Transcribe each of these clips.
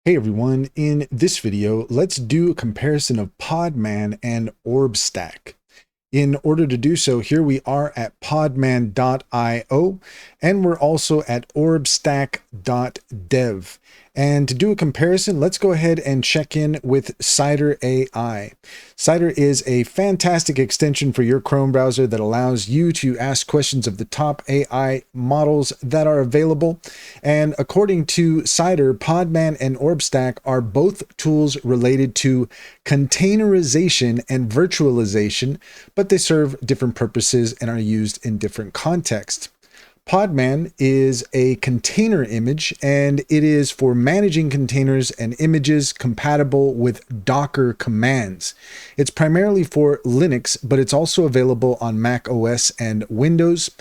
Hey everyone, in this video, let's do a comparison of Podman and OrbStack. In order to do so, here we are at podman.io, and we're also at orbstack.dev. And to do a comparison, let's go ahead and check in with Cider AI. Cider is a fantastic extension for your Chrome browser that allows you to ask questions of the top AI models that are available. And according to Cider, Podman and OrbStack are both tools related to containerization and virtualization, but they serve different purposes and are used in different contexts. Podman is a container image, and it is for managing containers and images compatible with Docker commands. It's primarily for Linux, but it's also available on Mac OS and Windows.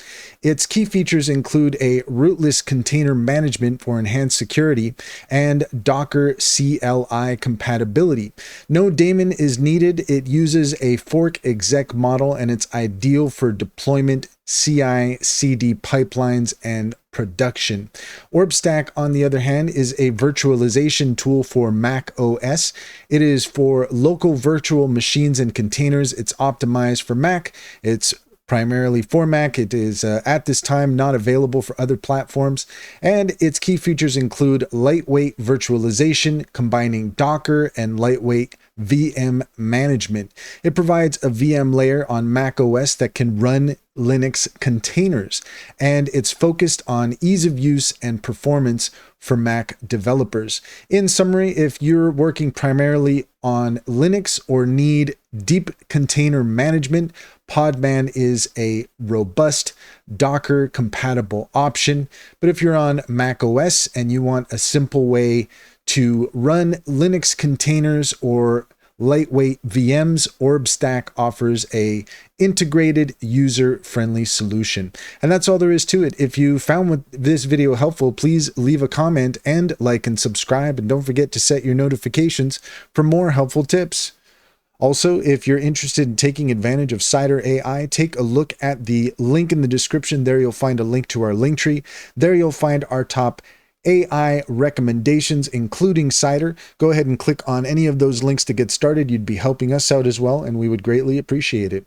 Its key features include a rootless container management for enhanced security and Docker CLI compatibility. No daemon is needed. It uses a fork exec model, and it's ideal for deployment, CI/CD pipelines, and production. OrbStack, on the other hand, is a virtualization tool for Mac OS. It is for local virtual machines and containers. It's optimized for Mac. It's primarily for Mac. It is at this time not available for other platforms, and its key features include lightweight virtualization, combining Docker and lightweight VM management. It provides a VM layer on Mac OS that can run Linux containers, and it's focused on ease of use and performance for Mac developers. In summary, if you're working primarily on Linux or need deep container management, Podman is a robust Docker compatible option. But if you're on Mac OS and you want a simple way to run Linux containers or lightweight VMs, OrbStack offers a integrated, user-friendly solution. And that's all there is to it. If you found this video helpful, please leave a comment and like and subscribe. And don't forget to set your notifications for more helpful tips. Also, if you're interested in taking advantage of Cider AI, take a look at the link in the description. There you'll find a link to our link tree. There you'll find our top AI recommendations, including Cider. Go ahead and click on any of those links to get started. You'd be helping us out as well, and we would greatly appreciate it.